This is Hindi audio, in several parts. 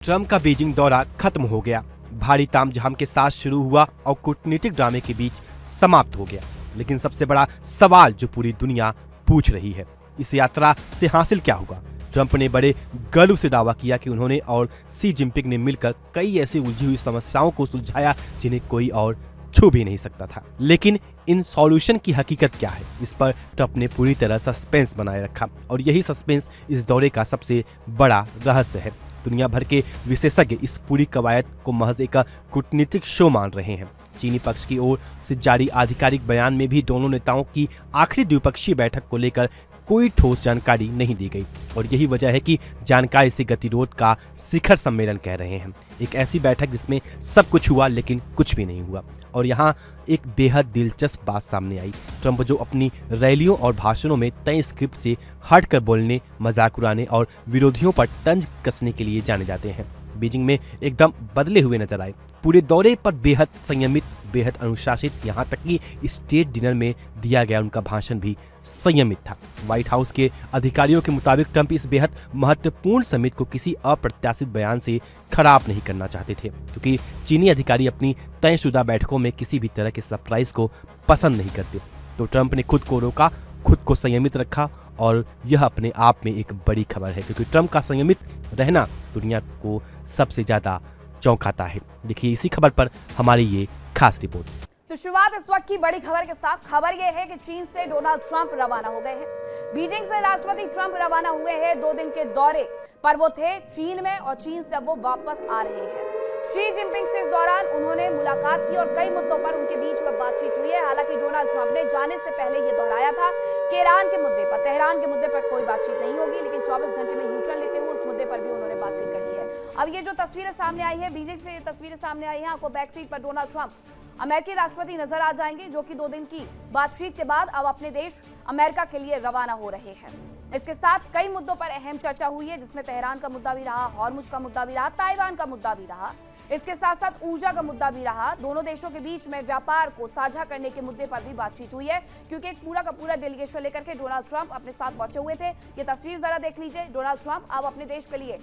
ट्रंप का बीजिंग दौरा खत्म हो गया। भारी तामझाम के साथ शुरू हुआ और कूटनीतिक ड्रामे के बीच समाप्त हो गया। लेकिन सबसे बड़ा सवाल जो पूरी दुनिया पूछ रही है, इस यात्रा से हासिल क्या होगा। ट्रंप ने बड़े गर्व से दावा किया कि उन्होंने और शी जिनपिंग ने मिलकर कई ऐसी उलझी हुई समस्याओं को सुलझाया जिन्हें कोई और छू भी नहीं सकता था। लेकिन इन सॉल्यूशन की हकीकत क्या है, इस पर ट्रंप ने पूरी तरह सस्पेंस बनाए रखा और यही सस्पेंस इस दौरे का सबसे बड़ा रहस्य है। दुनिया भर के विशेषज्ञ इस पूरी कवायद को महज एक कूटनीतिक शो मान रहे हैं। चीनी पक्ष की ओर से जारी आधिकारिक बयान में भी दोनों नेताओं की आखिरी द्विपक्षीय बैठक को लेकर कोई ठोस जानकारी नहीं दी गई और यही वजह है कि जानकार इसे गतिरोध का शिखर सम्मेलन कह रहे हैं। एक ऐसी बैठक जिसमें सब कुछ हुआ लेकिन कुछ भी नहीं हुआ। और यहाँ एक बेहद दिलचस्प बात सामने आई। ट्रंप जो अपनी रैलियों और भाषणों में तय स्क्रिप्ट से हटकर बोलने, मजाक उड़ाने और विरोधियों पर तंज कसने के लिए जाने जाते हैं, बीजिंग में एकदम बदले हुए नजर आए। पूरे दौरे पर बेहद संयमित, बेहद अनुशासित, यहाँ तक कि स्टेट डिनर में दिया गया उनका भाषण भी संयमित था। व्हाइट हाउस के अधिकारियों के मुताबिक ट्रंप इस बेहद महत्वपूर्ण समिट को किसी अप्रत्याशित बयान से खराब नहीं करना चाहते थे, क्योंकि चीनी अधिकारी अपनी तयशुदा बैठकों में किसी भी तरह के सरप्राइज को पसंद नहीं करते। तो ट्रंप ने खुद को रोका, खुद को संयमित रखा और यह अपने आप में एक बड़ी खबर है, क्योंकि ट्रंप का संयमित रहना दुनिया को सबसे ज्यादा चौंकाता है। देखिए इसी खबर पर हमारी ये खास रिपोर्ट। तो शुरुआत इस वक्त की बड़ी खबर के साथ। खबर यह है कि चीन से डोनाल्ड ट्रंप रवाना हो गए हैं। बीजिंग से राष्ट्रपति ट्रंप रवाना हुए हैं 2 दिन के दौरे पर। वो थे चीन में और चीन से अब वो वापस आ रहे हैं। शी जिनपिंग से इस दौरान उन्होंने मुलाकात की और कई मुद्दों पर उनके बीच में बातचीत हुई है। हालांकि डोनाल्ड ट्रंप ने जाने से पहले ये दोहराया था कि ईरान के मुद्दे पर, तेहरान के मुद्दे पर कोई बातचीत नहीं होगी, लेकिन 24 घंटे में यू टर्न लेते हुए उस मुद्दे पर भी उन्होंने बातचीत कर ली है। अब ये जो तस्वीरें सामने आई है, बीजिंग से ये तस्वीरें सामने आई है, आपको बैक सीट पर डोनाल्ड ट्रंप अमेरिकी राष्ट्रपति नजर आ जाएंगे, जो कि 2 दिन की बातचीत के बाद अब अपने देश अमेरिका के लिए रवाना हो रहे हैं। इसके साथ कई मुद्दों पर अहम चर्चा हुई है, जिसमें तेहरान का मुद्दा भी रहा, हॉर्मुज का मुद्दा भी रहा, ताइवान का मुद्दा भी रहा। इसके साथ साथ ऊर्जा का मुद्दा भी रहा। दोनों देशों के बीच में व्यापार को साझा करने के मुद्दे पर भी बातचीत हुई है, क्योंकि एक पूरा का पूरा डेलीगेशन लेकर के डोनाल्ड ट्रंप अपने साथ पहुंचे हुए थे। ये तस्वीर जरा देख लीजिए। डोनाल्ड ट्रंप अब अपने देश के लिए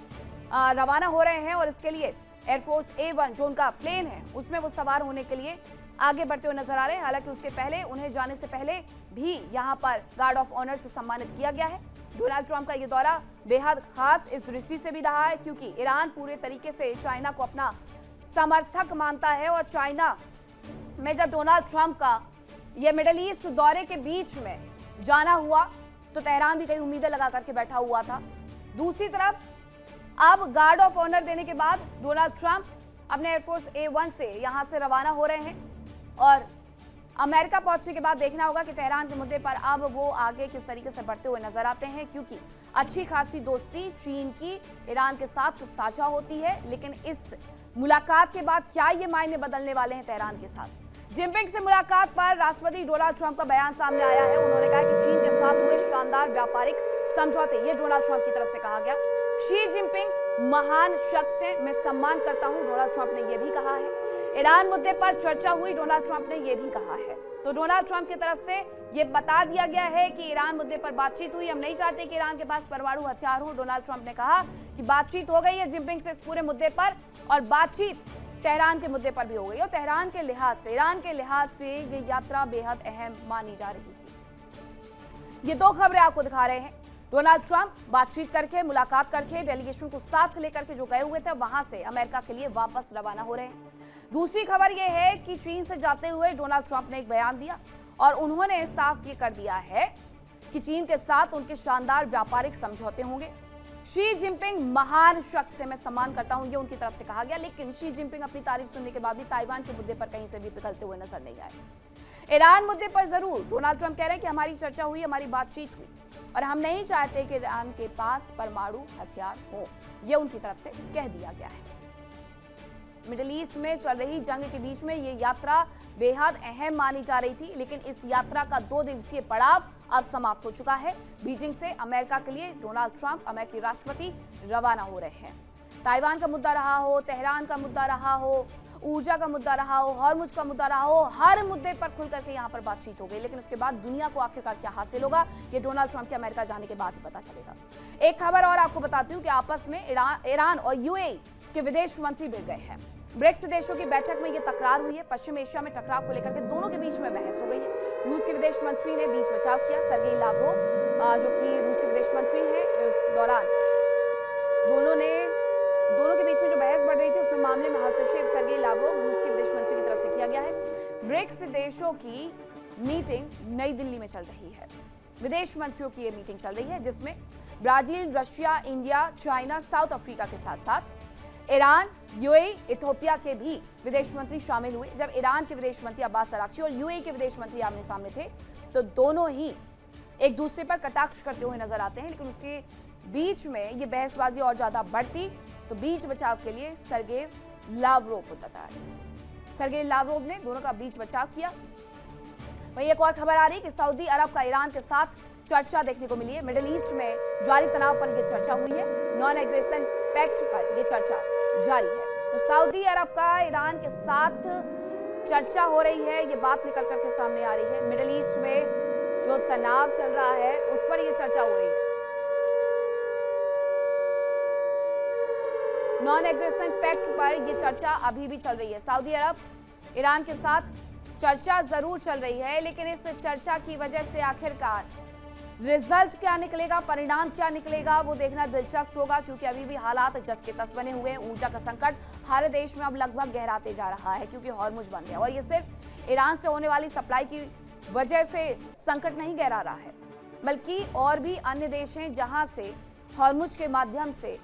रवाना हो रहे हैं और इसके लिए एयरफोर्स A1 जो उनका प्लेन है उसमें वो सवार होने के लिए आगे बढ़ते हुए नजर आ रहे हैं। हालांकि उसके पहले, उन्हें जाने से पहले भी यहाँ पर गार्ड ऑफ ऑनर से सम्मानित किया गया है। डोनाल्ड ट्रंप का ये दौरा बेहद खास इस दृष्टि से भी रहा है क्योंकि ईरान पूरे तरीके से चाइना को अपना समर्थक मानता है और चाइना में जब डोनाल्ड ट्रंप का ये मिडिल ईस्ट दौरे के बीच में जाना हुआ तो तेहरान भी कई उम्मीदें लगा करके बैठा हुआ था। दूसरी तरफ अब गार्ड ऑफ ऑनर देने के बाद डोनाल्ड ट्रंप अपने एयरफोर्स A1 से यहां से रवाना हो रहे हैं और अमेरिका पहुंचने के बाद देखना होगा कि तेहरान के मुद्दे पर अब वो आगे किस तरीके से बढ़ते हुए नजर आते हैं, क्योंकि अच्छी खासी दोस्ती चीन की ईरान के साथ साझा होती है। लेकिन इस मुलाकात के बाद क्या ये मायने बदलने वाले हैं तेहरान के साथ। जिनपिंग से मुलाकात पर राष्ट्रपति डोनाल्ड ट्रंप का बयान सामने आया है। उन्होंने कहा कि चीन के साथ हुए शानदार व्यापारिक समझौते, ये डोनाल्ड ट्रंप की तरफ से कहा गया। शी जिनपिंग महान शख्स हैं, मैं सम्मान करता हूं, डोनाल्ड ट्रंप ने यह भी कहा है। ईरान मुद्दे पर चर्चा हुई, डोनाल्ड ट्रंप ने यह भी कहा है। तो डोनाल्ड ट्रंप की तरफ से यह बता दिया गया है कि ईरान मुद्दे पर बातचीत हुई, हम नहीं चाहते कि ईरान के पास परमाणु हथियार हो। डोनाल्ड ट्रंप ने कहा कि बातचीत हो गई है जिनपिंग से इस पूरे मुद्दे पर और बातचीत तेहरान के मुद्दे पर भी हो गई और तेहरान के लिहाज से, ईरान के लिहाज से ये यात्रा बेहद अहम मानी जा रही थी। ये 2 खबरें आपको दिखा रहे हैं। डोनाल्ड ट्रंप बातचीत करके, मुलाकात करके, डेलीगेशन को साथ लेकर के जो गए हुए थे वहां से अमेरिका के लिए वापस रवाना हो रहे हैं। दूसरी खबर यह है कि चीन से जाते हुए डोनाल्ड ट्रंप ने एक बयान दिया और उन्होंने साफ ये कर दिया है कि चीन के साथ उनके शानदार व्यापारिक समझौते होंगे। शी जिनपिंग महान शख्स है, मैं सम्मान करता हूं, ये उनकी तरफ से कहा गया। लेकिन शी जिनपिंग अपनी तारीफ सुनने के बाद भी ताइवान के मुद्दे पर कहीं से भी पिघलते हुए नजर नहीं आए। ईरान मुद्दे पर जरूर डोनाल्ड ट्रंप कह रहे हैं कि हमारी चर्चा हुई, हमारी बातचीत हुई और हम नहीं चाहते कि ईरान के पास परमाणु हथियार हो, यह उनकी तरफ से कह दिया गया है। मिडिल ईस्ट में चल रही जंग के बीच में ये यात्रा बेहद अहम मानी जा रही थी, लेकिन इस यात्रा का 2 दिवसीय पड़ाव अब समाप्त हो चुका है। बीजिंग से अमेरिका के लिए डोनाल्ड ट्रंप, अमेरिकी राष्ट्रपति, रवाना हो रहे हैं। ताइवान का मुद्दा रहा हो, तेहरान का मुद्दा रहा हो, ऊर्जा का मुद्दा रहा हो, हॉर्मुज का मुद्दा रहा हो, हर मुद्दे पर खुल करके यहाँ पर बातचीत हो गई। लेकिन उसके बाद दुनिया को आखिरकार क्या हासिल होगा, ये डोनाल्ड ट्रंप के अमेरिका जाने के बाद ही पता चलेगा। एक खबर और आपको बताती हूँ कि आपस में ईरान और UAE के विदेश मंत्री भिड़ गए हैं। ब्रिक्स देशों की बैठक में ये तकरार हुई है। पश्चिम एशिया में टकराव को लेकर के दोनों के बीच में बहस हो गई है। रूस के विदेश मंत्री ने बीच बचाव किया। सर्गेई लावरोव जो कि रूस के विदेश मंत्री हैं, इस दौरान दोनों के बीच में जो बहस बढ़ रही थी उसमें मामले में हस्तक्षेप सर्गेई लावरोव रूस के विदेश मंत्री की तरफ से किया गया है। ब्रिक्स देशों की मीटिंग नई दिल्ली में चल रही है। विदेश मंत्रियों की ये मीटिंग चल रही है जिसमें Brazil, Russia, India, China, south Africa के साथ साथ ईरान, यूएई, इथियोपिया के भी विदेश मंत्री शामिल हुए। जब ईरान के विदेश मंत्री अब्बास अराक्ची और यूएई के विदेश मंत्री आमने सामने थे तो दोनों ही एक दूसरे पर कटाक्ष करते हुए नजर आते हैं, लेकिन उसके बीच में ये बहसबाजी और ज्यादा बढ़ती तो बीच बचाव के लिए सर्गेई लावरोव को तैयार। सर्गेई लावरोव ने दोनों का बीच बचाव किया। वहीं एक और खबर आ रही कि सऊदी अरब का ईरान के साथ चर्चा देखने को मिली है। मिडिल ईस्ट में जारी तनाव पर यह चर्चा हुई है। नॉन एग्रेशन पैक्ट पर यह चर्चा जारी है। तो सऊदी अरब का ईरान के साथ चर्चा हो रही है, ये बात निकल करके सामने आ रही है। मिडिल ईस्ट में जो तनाव चल रहा है उस पर यह चर्चा हो रही है। नॉन एग्रेशन पैक्ट पर यह चर्चा अभी भी चल रही है। सऊदी अरब ईरान के साथ चर्चा जरूर चल रही है, लेकिन इस चर्चा की वजह से आखिरकार रिजल्ट क्या निकलेगा, परिणाम क्या निकलेगा, वो देखना दिलचस्प होगा, क्योंकि अभी भी हालात जस के तस बने हुए हैं। ऊर्जा का संकट हर देश में अब लगभग गहराते जा रहा है क्योंकि हॉर्मुज बंद है और ये सिर्फ ईरान से होने वाली सप्लाई की वजह से संकट नहीं गहरा रहा है, बल्कि और भी अन्य देश हैं जहां से हॉर्मुज के माध्यम से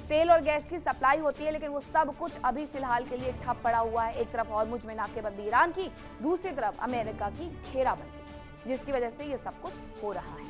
तेल और गैस की सप्लाई होती है, लेकिन वो सब कुछ अभी फिलहाल के लिए ठप पड़ा हुआ है। एक तरफ हॉर्मुज में नाकेबंदी ईरान की, दूसरी तरफ अमेरिका की घेराबंदी, जिसकी वजह से ये सब कुछ हो रहा है।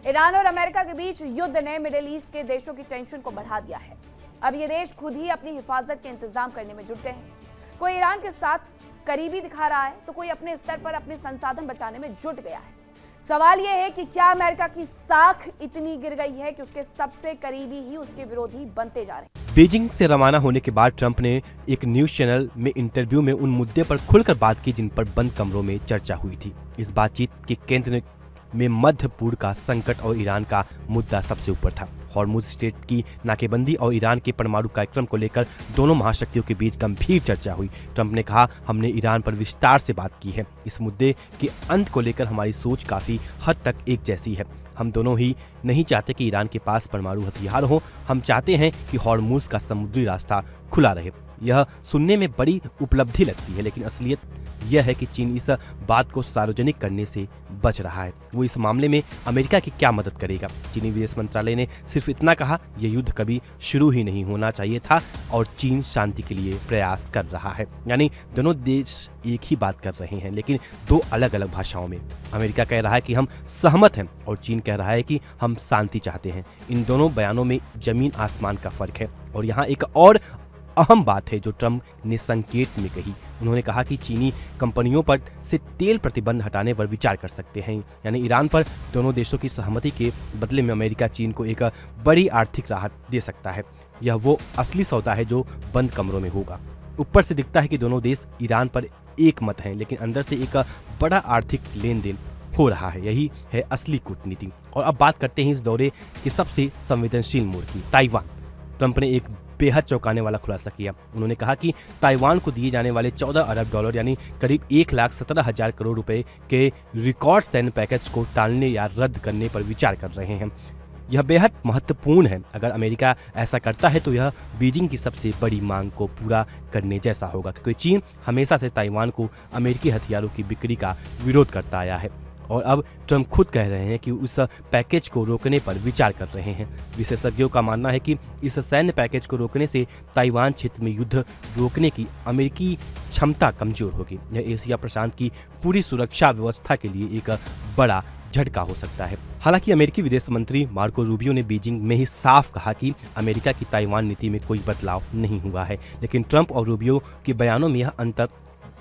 ईरान और अमेरिका के बीच युद्ध ने मिडिल ईस्ट के देशों की टेंशन को बढ़ा दिया है। अब ये देश खुद ही अपनी हिफाजत के इंतजाम करने में जुट गए हैं। कोई ईरान के साथ करीबी दिखा रहा है तो कोई अपने स्तर पर अपने संसाधन बचाने में जुट गया है। सवाल यह है कि क्या अमेरिका की साख इतनी गिर गई है कि उसके सबसे करीबी ही उसके विरोधी बनते जा रहे हैं। बीजिंग से रवाना होने के बाद ट्रंप ने एक न्यूज चैनल में इंटरव्यू में उन मुद्दे पर खुलकर बात की जिन पर बंद कमरों में चर्चा हुई थी। इस बातचीत के केंद्र में मध्य पूर्व का संकट और ईरान का मुद्दा सबसे ऊपर था। हॉर्मुज स्ट्रेट की नाकेबंदी और ईरान के परमाणु कार्यक्रम को लेकर दोनों महाशक्तियों के बीच गंभीर चर्चा हुई। ट्रंप ने कहा, हमने ईरान पर विस्तार से बात की है। इस मुद्दे के अंत को लेकर हमारी सोच काफी हद तक एक जैसी है। हम दोनों ही नहीं चाहते कि ईरान के पास परमाणु हथियार हो। हम चाहते हैं कि हॉर्मुज का समुद्री रास्ता खुला रहे। यह सुनने में बड़ी उपलब्धि लगती है, लेकिन असलियत यह है कि चीन इस बात को सार्वजनिक करने से बच रहा है। वो इस मामले में अमेरिका की क्या मदद करेगा? चीनी विदेश मंत्रालय ने सिर्फ इतना कहा, यह युद्ध कभी शुरू ही नहीं होना चाहिए था और चीन शांति के लिए प्रयास कर रहा है। यानी दोनों देश एक ही बात कर रहे हैं, लेकिन दो अलग अलग भाषाओं में। अमेरिका कह रहा है कि हम सहमत हैं और चीन कह रहा है कि हम शांति चाहते हैं। इन दोनों बयानों में जमीन आसमान का फर्क है। और यहाँ एक और अहम बात है जो ट्रंप ने संकेत में कही। उन्होंने कहा कि चीनी कंपनियों पर से तेल प्रतिबंध हटाने पर विचार कर सकते हैं। यानी ईरान पर दोनों देशों की सहमति के बदले में अमेरिका चीन को एक बड़ी आर्थिक राहत दे सकता है। यह वो असली सौदा है जो बंद कमरों में होगा। ऊपर से दिखता है कि दोनों देश ईरान पर एक मत हैं, लेकिन अंदर से एक बड़ा आर्थिक लेन देन हो रहा है। यही है असली कूटनीति। और अब बात करते हैं इस दौरे के सबसे संवेदनशील मोड़ की, ताइवान। ट्रंप ने एक बेहद चौंकाने वाला खुलासा किया। उन्होंने कहा कि ताइवान को दिए जाने वाले 14 अरब डॉलर यानी करीब 1,17,000 करोड़ रुपए के रिकॉर्ड सैन्य पैकेज को टालने या रद्द करने पर विचार कर रहे हैं। यह बेहद महत्वपूर्ण है। अगर अमेरिका ऐसा करता है तो यह बीजिंग की सबसे बड़ी मांग को पूरा करने जैसा होगा, क्योंकि चीन हमेशा से ताइवान को अमेरिकी हथियारों की बिक्री का विरोध करता आया है। और अब ट्रंप खुद कह रहे हैं कि उस पैकेज को रोकने पर विचार कर रहे हैं। विशेषज्ञों का मानना है कि इस सैन्य पैकेज को रोकने से ताइवान क्षेत्र में युद्ध रोकने की अमेरिकी क्षमता कमजोर होगी। यह एशिया प्रशांत की पूरी सुरक्षा व्यवस्था के लिए एक बड़ा झटका हो सकता है। हालांकि अमेरिकी विदेश मंत्री मार्को रूबियो ने बीजिंग में ही साफ कहा कि अमेरिका की ताइवान नीति में कोई बदलाव नहीं हुआ है, लेकिन ट्रंप और रूबियो के बयानों में यह अंतर,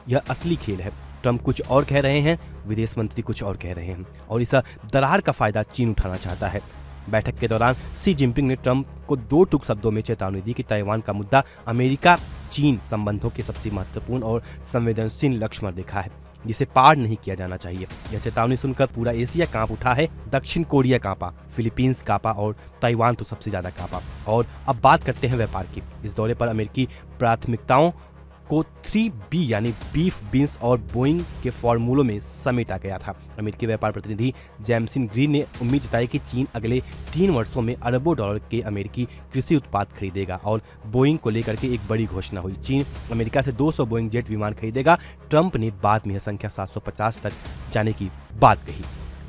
यह असली खेल है। ट्रंप कुछ और कह रहे हैं, विदेश मंत्री कुछ और कह रहे हैं, और इस दरार का फायदा चीन उठाना चाहता है। बैठक के दौरान शी जिनपिंग ने ट्रंप को दो टूक शब्दों में चेतावनी दी कि ताइवान का मुद्दा अमेरिका चीन संबंधों के सबसे महत्वपूर्ण और संवेदनशील लक्ष्मण रेखा है। जिसे पार नहीं किया जाना चाहिए। यह चेतावनी सुनकर पूरा एशिया कांप उठा है। दक्षिण कोरिया कांपा, फिलीपींस कांपा और ताइवान तो सबसे ज्यादा कांपा। और अब बात करते हैं व्यापार की। इस दौरे पर अमेरिकी प्राथमिकताओं को 3B यानी बीफ, बीन्स और बोइंग के फॉर्मूलों में समेटा गया था। अमेरिकी व्यापार प्रतिनिधि जेम्सिन ग्रीन ने उम्मीद जताई कि चीन अगले 3 वर्षों में अरबों डॉलर के अमेरिकी कृषि उत्पाद खरीदेगा और बोइंग को लेकर के एक बड़ी घोषणा हुई। चीन अमेरिका से 200 बोइंग जेट विमान खरीदेगा। ट्रंप ने बाद में यह संख्या 750 तक जाने की बात कही।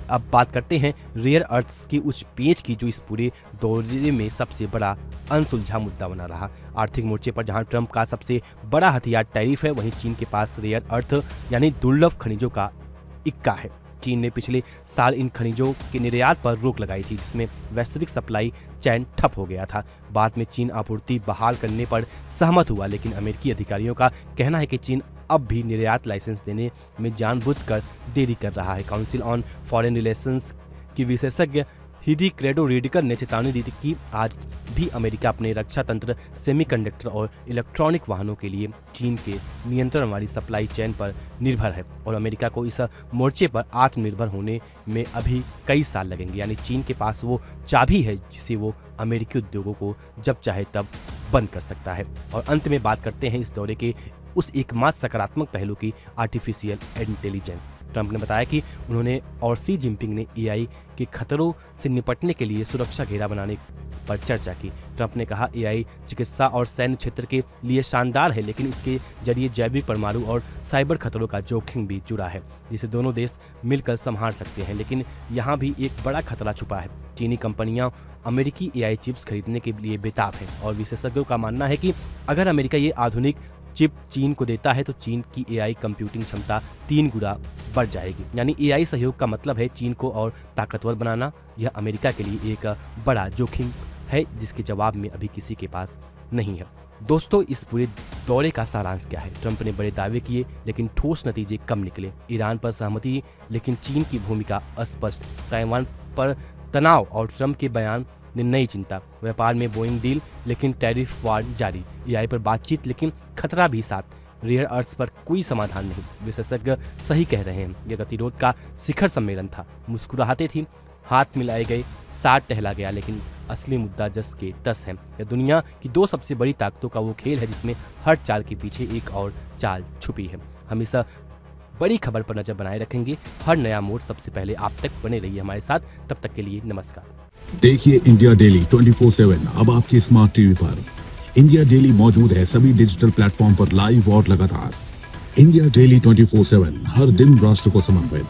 अब बात करते हैं रेयर अर्थ्स की उस पेंच की जो इस पूरे दौरे में सबसे बड़ा अनसुलझा मुद्दा बना रहा। आर्थिक मोर्चे पर जहां ट्रंप का सबसे बड़ा हथियार टैरिफ है, वहीं चीन के पास रेयर अर्थ यानी दुर्लभ खनिजों का इक्का है। चीन ने पिछले साल इन खनिजों के निर्यात पर रोक लगाई थी, जिसमें वैश्विक सप्लाई चैन ठप हो गया था। बाद में चीन आपूर्ति बहाल करने पर सहमत हुआ, लेकिन अमेरिकी अधिकारियों का कहना है कि चीन अब भी निर्यात लाइसेंस देने में जानबूझकर देरी कर रहा है। काउंसिल ऑन फॉरेन रिलेशंस की विशेषज्ञ हिदी क्रेडो रेडिकर ने चेतावनी दी थी कि आज भी अमेरिका अपने रक्षा तंत्र, सेमीकंडक्टर और इलेक्ट्रॉनिक वाहनों के लिए चीन के नियंत्रण वाली सप्लाई चेन पर निर्भर है और अमेरिका को इस मोर्चे पर आत्मनिर्भर होने में अभी कई साल लगेंगे। यानी चीन के पास वो चाबी है जिसे वो अमेरिकी उद्योगों को जब चाहे तब बंद कर सकता है। और अंत में बात करते हैं इस दौरे के उस एकमात्र सकारात्मक पहलू की, आर्टिफिशियल इंटेलिजेंस। ट्रंप ने बताया कि उन्होंने और सी जिनपिंग ने एआई के खतरों से निपटने के लिए सुरक्षा घेरा बनाने पर चर्चा की। ट्रंप ने कहा, एआई चिकित्सा और सैन्य क्षेत्र के लिए शानदार है, लेकिन इसके जरिए जैविक, परमाणु और साइबर खतरों का जोखिम भी जुड़ा है, जिसे दोनों देश मिलकर संभाल सकते हैं। लेकिन यहाँ भी एक बड़ा खतरा छुपा है। चीनी कंपनियां अमेरिकी एआई चिप्स खरीदने के लिए बेताब हैं और विशेषज्ञों का मानना है कि अगर अमेरिका ये आधुनिक चिप चीन को देता है तो चीन की एआई कंप्यूटिंग क्षमता 3 गुना बढ़ जाएगी। यानी एआई सहयोग का मतलब है चीन को और ताकतवर बनाना। यह अमेरिका के लिए एक बड़ा जोखिम है जिसके जवाब में अभी किसी के पास नहीं है। दोस्तों, इस पूरे दौरे का सारांश क्या है? ट्रंप ने बड़े दावे किए लेकिन ठोस नतीजे कम निकले। ईरान पर सहमति लेकिन चीन की भूमिका अस्पष्ट। ताइवान पर तनाव और ट्रंप के बयान ने नई चिंता। व्यापार में बोइंग डील लेकिन टैरिफ वार जारी। एआई पर बातचीत लेकिन खतरा भी साथ। रेयर अर्थ्स पर कोई समाधान नहीं। विशेषज्ञ सही कह रहे हैं, यह गतिरोध का शिखर सम्मेलन था। मुस्कुराहटे थी, हाथ मिलाए गए, साथ टहला गया, लेकिन असली मुद्दा 10 के 10 है। यह दुनिया की 2 सबसे बड़ी ताकतों का वो खेल है जिसमें हर चाल के पीछे एक और चाल छुपी है। हमेशा बड़ी खबर पर नजर बनाए रखेंगे। हर नया मोड़ सबसे पहले आप तक बने रहिए हमारे साथ। तब तक के लिए नमस्कार। देखिए इंडिया डेली 24/7 अब आपकी स्मार्ट टीवी पर। इंडिया डेली मौजूद है सभी डिजिटल प्लेटफॉर्म पर लाइव और लगातार। इंडिया डेली 24/7 हर दिन राष्ट्र को समर्पित।